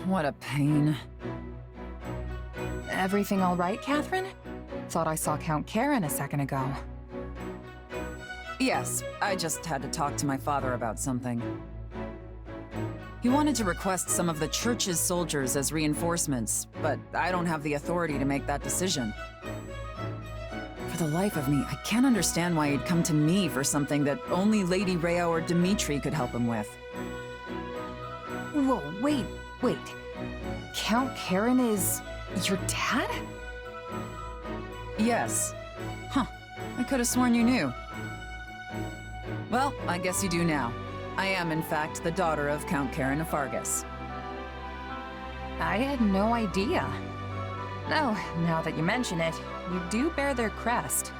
what a pain. Everything all right, Catherine? Thought I saw Count Karen a second ago. Yes, I just had to talk to my father about something. He wanted to request some of the church's soldiers as reinforcements, but I don't have the authority to make that decision. For the life of me, I can't understand why he'd come to me for something that only Lady Rhea or Dimitri could help him with. Whoa, wait. Count Karen is your dad? Yes. Huh. I could have sworn you knew. Well, I guess you do now. I am, in fact, the daughter of Count Karen of Fargus. I had no idea. Oh, now that you mention it, you do bear their crest.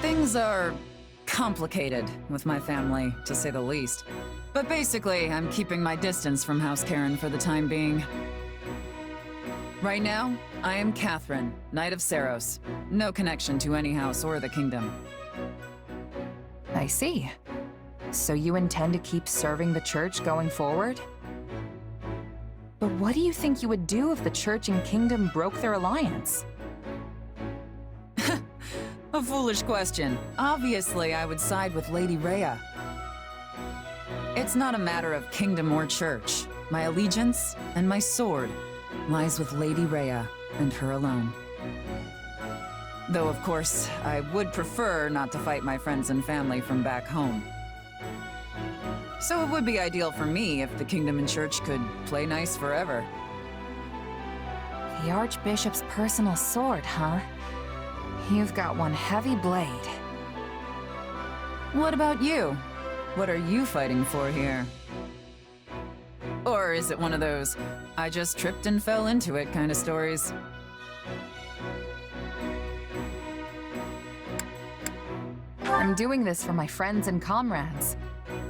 Things are complicated with my family, to say the least. But basically, I'm keeping my distance from House Karen for the time being. Right now, I am Catherine, Knight of Saros. No connection to any house or the kingdom. I see. So you intend to keep serving the church going forward? But what do you think you would do if the church and kingdom broke their alliance? A foolish question. Obviously, I would side with Lady Rhea. It's not a matter of kingdom or church. My allegiance and my sword lies with Lady Rhea and her alone. Though, of course, I would prefer not to fight my friends and family from back home. So it would be ideal for me if the kingdom and church could play nice forever. The Archbishop's personal sword, huh? You've got one heavy blade. What about you? What are you fighting for here? Or is it one of those, I just tripped and fell into it kind of stories? I'm doing this for my friends and comrades.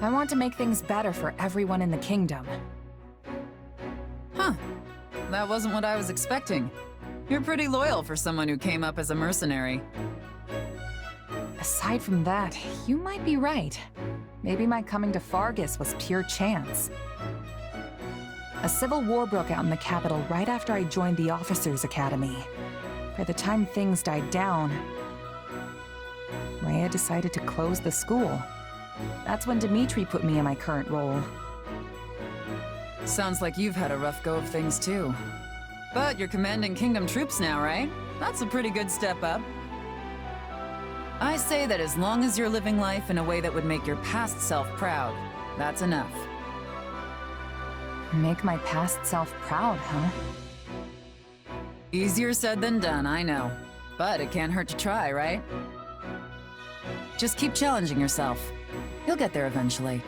I want to make things better for everyone in the kingdom. Huh. That wasn't what I was expecting. You're pretty loyal for someone who came up as a mercenary. Aside from that, you might be right. Maybe my coming to Fargus was pure chance. A civil war broke out in the capital right after I joined the Officers' Academy. By the time things died down, Rhea decided to close the school. That's when Dimitri put me in my current role. Sounds like you've had a rough go of things too. But you're commanding kingdom troops now, right? That's a pretty good step up. I say that as long as you're living life in a way that would make your past self proud, that's enough. Make my past self proud, huh? Easier said than done, I know. But it can't hurt to try, right? Just keep challenging yourself. You'll get there eventually.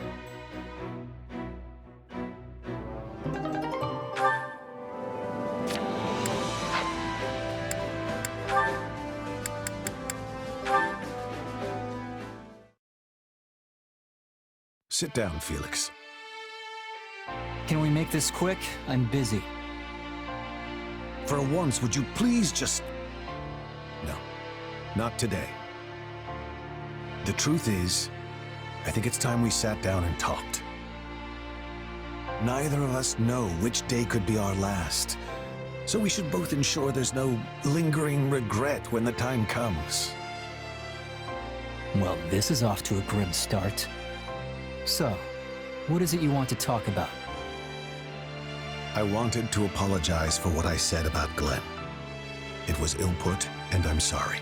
Sit down, Felix. Can we make this quick? I'm busy. For once, would you please just... No, not today. The truth is, I think it's time we sat down and talked. Neither of us know which day could be our last, so we should both ensure there's no lingering regret when the time comes. Well, this is off to a grim start. So, what is it you want to talk about? I wanted to apologize for what I said about Glenn. It was ill put, and I'm sorry.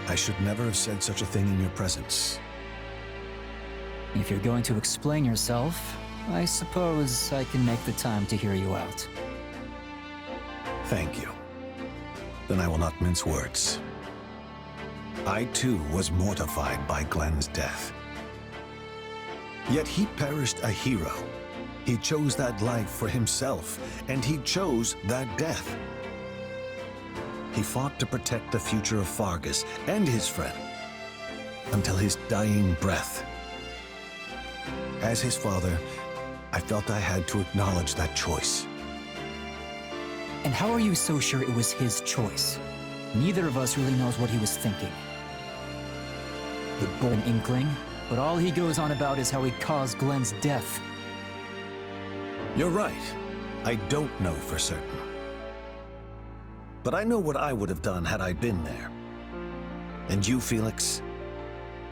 I should never have said such a thing in your presence. If you're going to explain yourself, I suppose I can make the time to hear you out. Thank you. Then I will not mince words. I too was mortified by Glenn's death. Yet he perished a hero. He chose that life for himself, and he chose that death. He fought to protect the future of Fargus and his friend, until his dying breath. As his father, I felt I had to acknowledge that choice. And how are you so sure it was his choice? Neither of us really knows what he was thinking. The bold inkling, but all he goes on about is how he caused Glenn's death. You're right. I don't know for certain. But I know what I would have done had I been there. And you, Felix?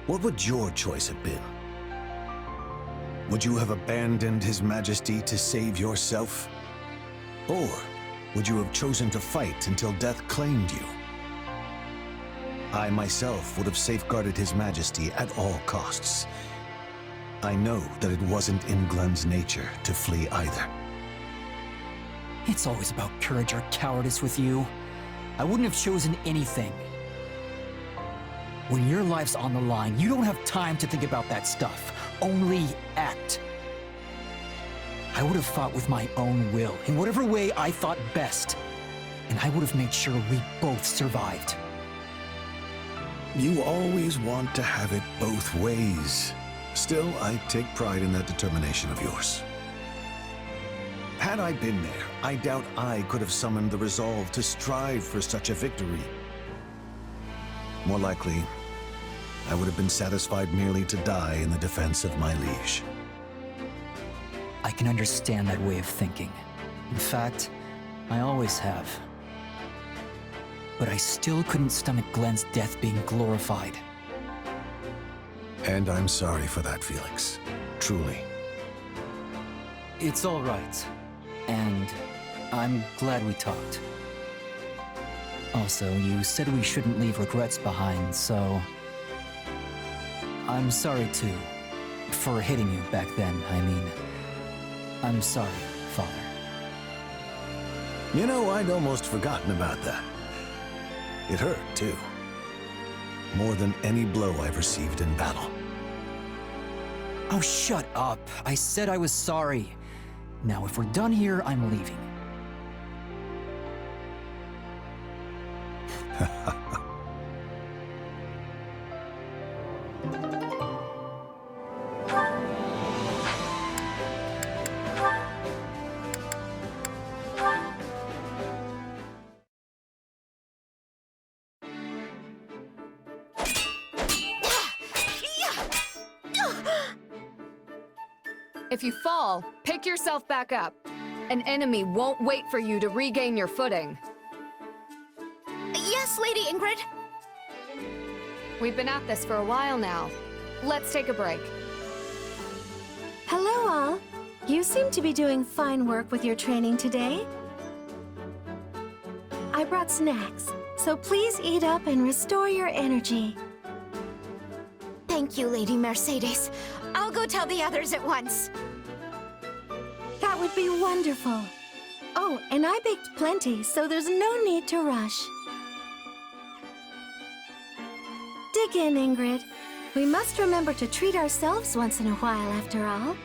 What would your choice have been? Would you have abandoned His Majesty to save yourself? Or would you have chosen to fight until death claimed you? I myself would have safeguarded His Majesty at all costs. I know that it wasn't in Glenn's nature to flee either. It's always about courage or cowardice with you. I wouldn't have chosen anything. When your life's on the line, you don't have time to think about that stuff. Only act. I would have fought with my own will, in whatever way I thought best. And I would have made sure we both survived. You always want to have it both ways. Still, I take pride in that determination of yours. Had I been there, I doubt I could have summoned the resolve to strive for such a victory. More likely, I would have been satisfied merely to die in the defense of my liege. I can understand that way of thinking. In fact, I always have. But I still couldn't stomach Glenn's death being glorified. And I'm sorry for that, Felix. Truly. It's all right. And I'm glad we talked. Also, you said we shouldn't leave regrets behind, so... I'm sorry, too. For hitting you back then, I mean. I'm sorry, Father. You know, I'd almost forgotten about that. It hurt, too. More than any blow I've received in battle. Oh, shut up. I said I was sorry. Now, if we're done here, I'm leaving. If you fall, pick yourself back up. An enemy won't wait for you to regain your footing. Yes, Lady Ingrid. We've been at this for a while now. Let's take a break. Hello, all. You seem to be doing fine work with your training today. I brought snacks, so please eat up and restore your energy. Thank you, Lady Mercedes. I'll go tell the others at once. That would be wonderful. Oh, and I baked plenty, so there's no need to rush. Dig in, Ingrid. We must remember to treat ourselves once in a while, after all.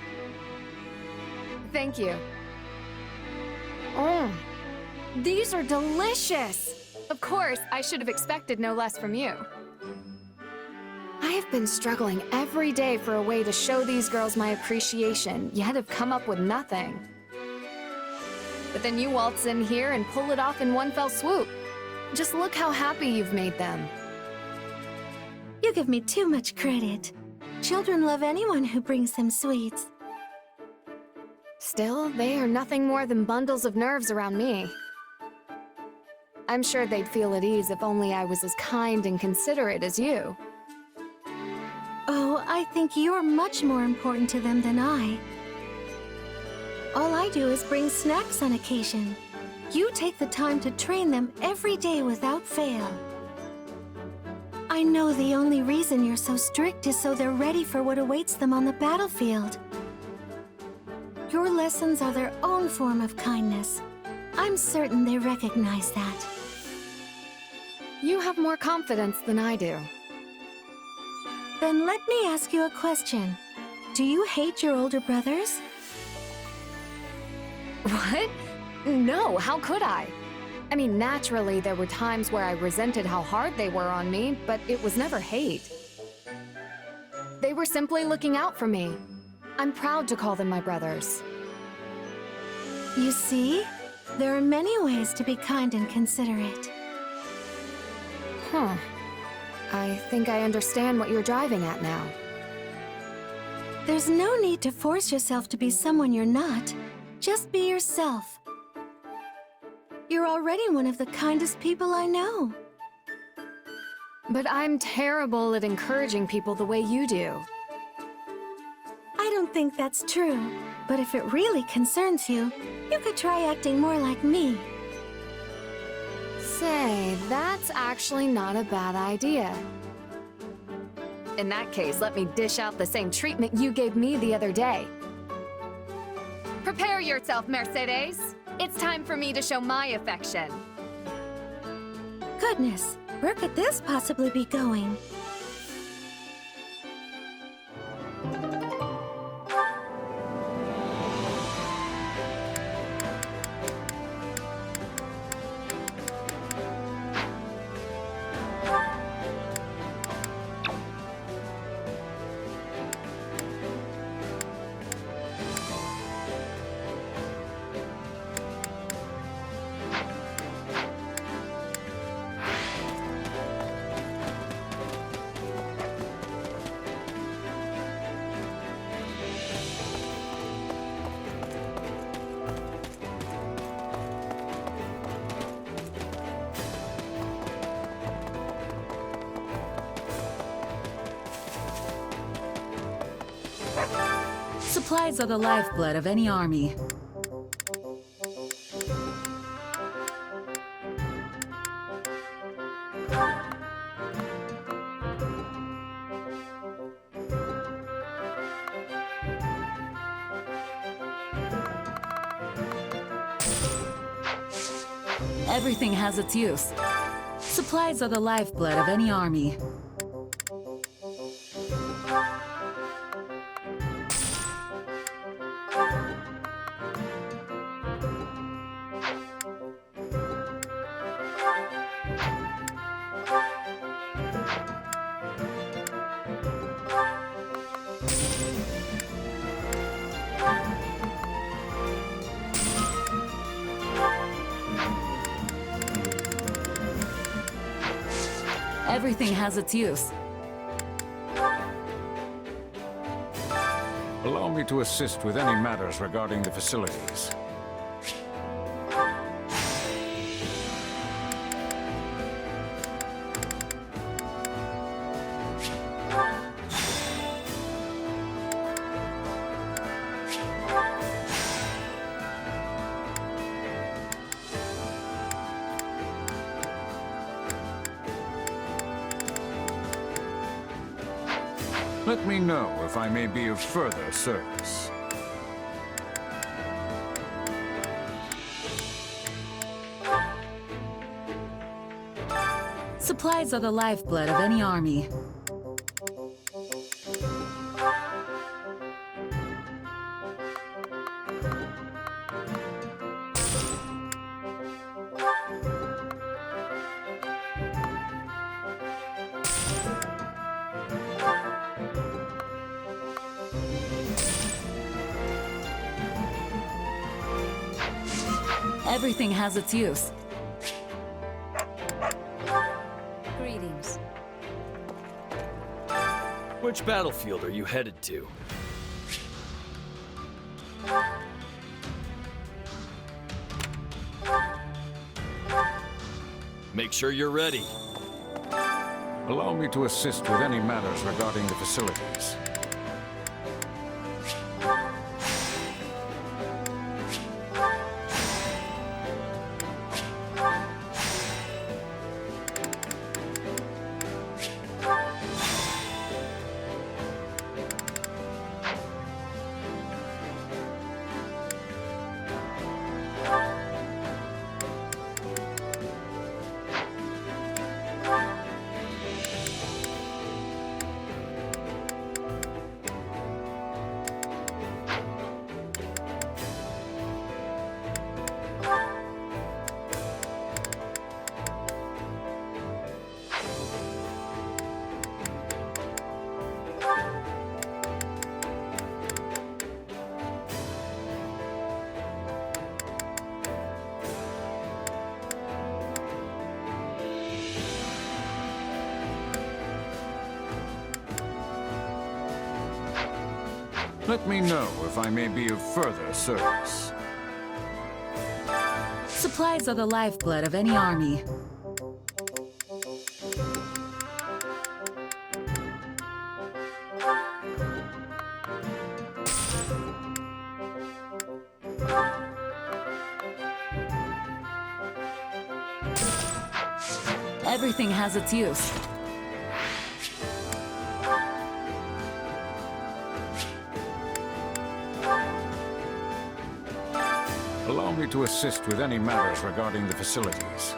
Thank you. Oh, these are delicious! Of course, I should have expected no less from you. I have been struggling every day for a way to show these girls my appreciation, yet have come up with nothing. But then you waltz in here and pull it off in one fell swoop. Just look how happy you've made them. You give me too much credit. Children love anyone who brings them sweets. Still, they are nothing more than bundles of nerves around me. I'm sure they'd feel at ease if only I was as kind and considerate as you. Oh, I think you're much more important to them than I. All I do is bring snacks on occasion. You take the time to train them every day without fail. I know the only reason you're so strict is so they're ready for what awaits them on the battlefield. Your lessons are their own form of kindness. I'm certain they recognize that. You have more confidence than I do. Then let me ask you a question. Do you hate your older brothers? What? No, how could I? I mean, naturally, there were times where I resented how hard they were on me, but it was never hate. They were simply looking out for me. I'm proud to call them my brothers. You see, there are many ways to be kind and considerate. Huh. I think I understand what you're driving at now. There's no need to force yourself to be someone you're not. Just be yourself. You're already one of the kindest people I know. But I'm terrible at encouraging people the way you do. I don't think that's true. But if it really concerns you, you could try acting more like me. Say, that's actually not a bad idea. In that case, let me dish out the same treatment you gave me the other day. Prepare yourself, Mercedes. It's time for me to show my affection. Goodness, where could this possibly be going? Supplies are the lifeblood of any army. Everything has its use. Supplies are the lifeblood of any army. Everything has its use. Allow me to assist with any matters regarding the facilities. Let me know if I may be of further service. Supplies are the lifeblood of any army. Everything has its use. Greetings. Which battlefield are you headed to? Make sure you're ready. Allow me to assist with any matters regarding the facilities. Let me know if I may be of further service. Supplies are the lifeblood of any army. Everything has its use. Allow me to assist with any matters regarding the facilities.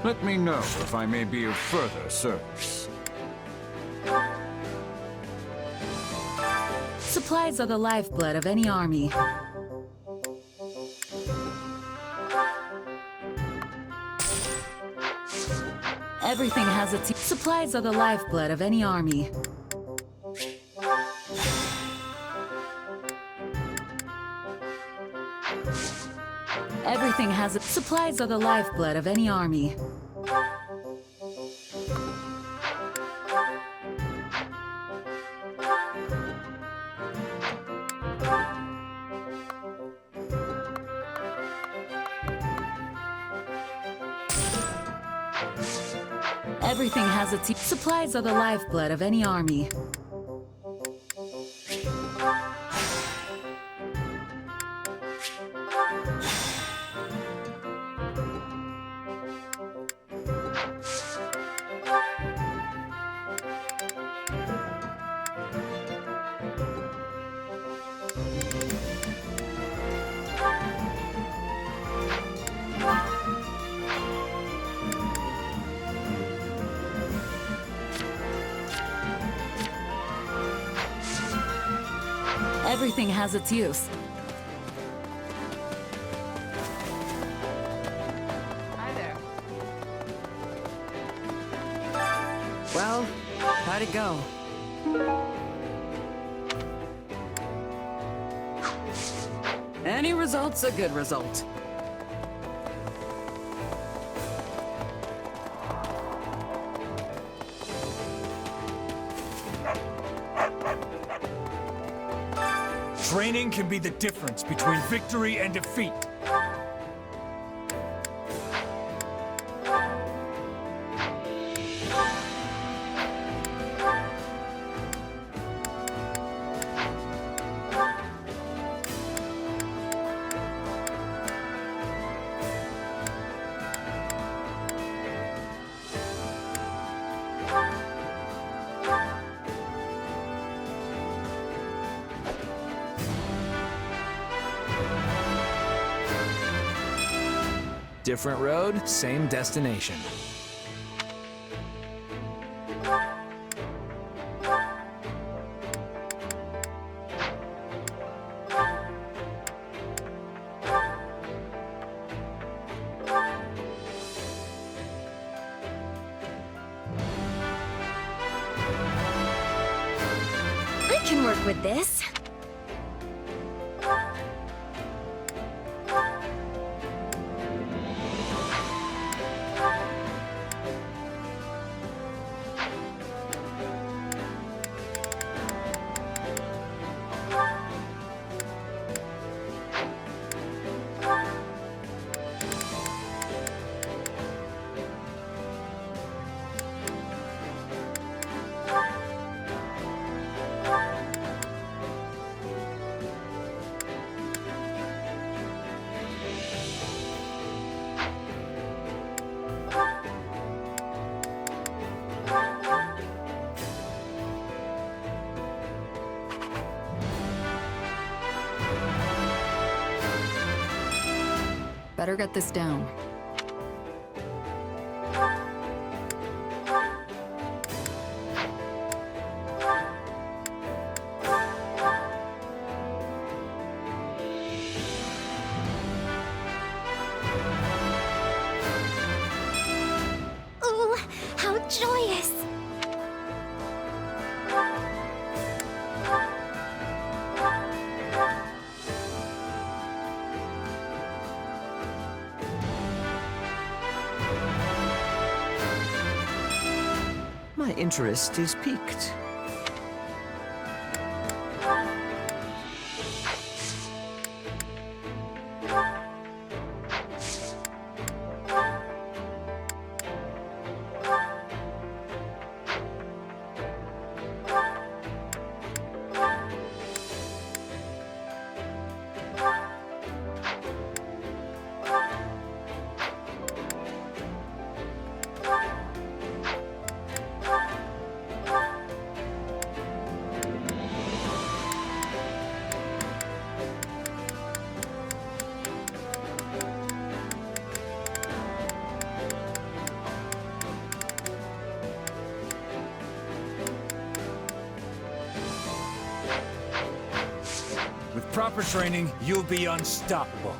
Let me know if I may be of further service. Supplies are the lifeblood of any army. Everything has its... Supplies are the lifeblood of any army. Everything has its... Supplies are the lifeblood of any army. Everything has its... Supplies are the lifeblood of any army. Everything has its use. Hi there. Well, how'd it go? Any result's a good result. Training can be the difference between victory and defeat. Different road, same destination. I can work with this. Better get this down. interest is piqued. With proper training, you'll be unstoppable.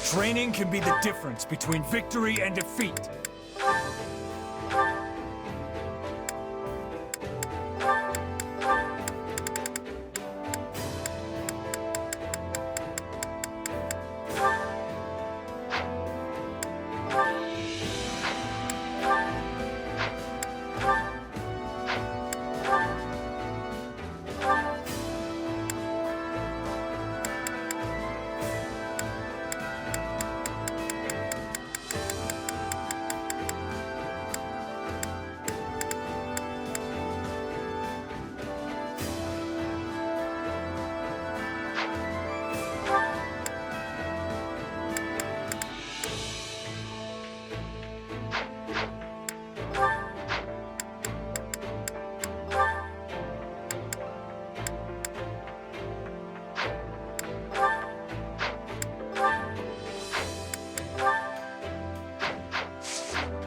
Training can be the difference between victory and defeat.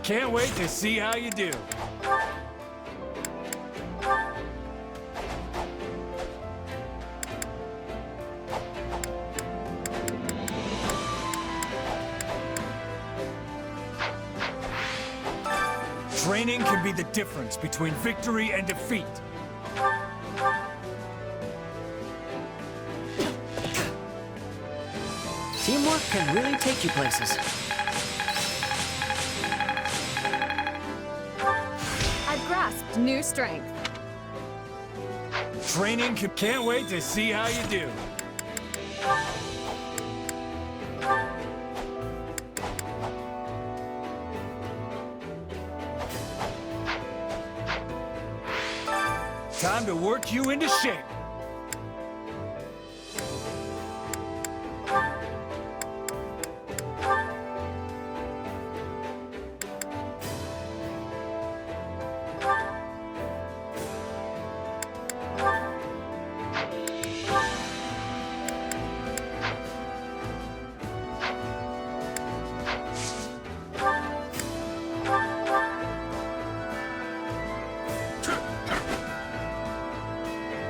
Can't wait to see how you do. Training can be the difference between victory and defeat. Teamwork can really take you places. I've grasped new strength. Training can't wait to see how you do. Time to work you into shape.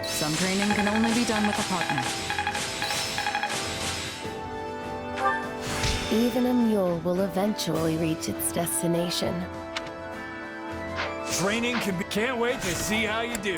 Some training can only be done with a partner. Even a mule will eventually reach its destination. Training can't wait to see how you do.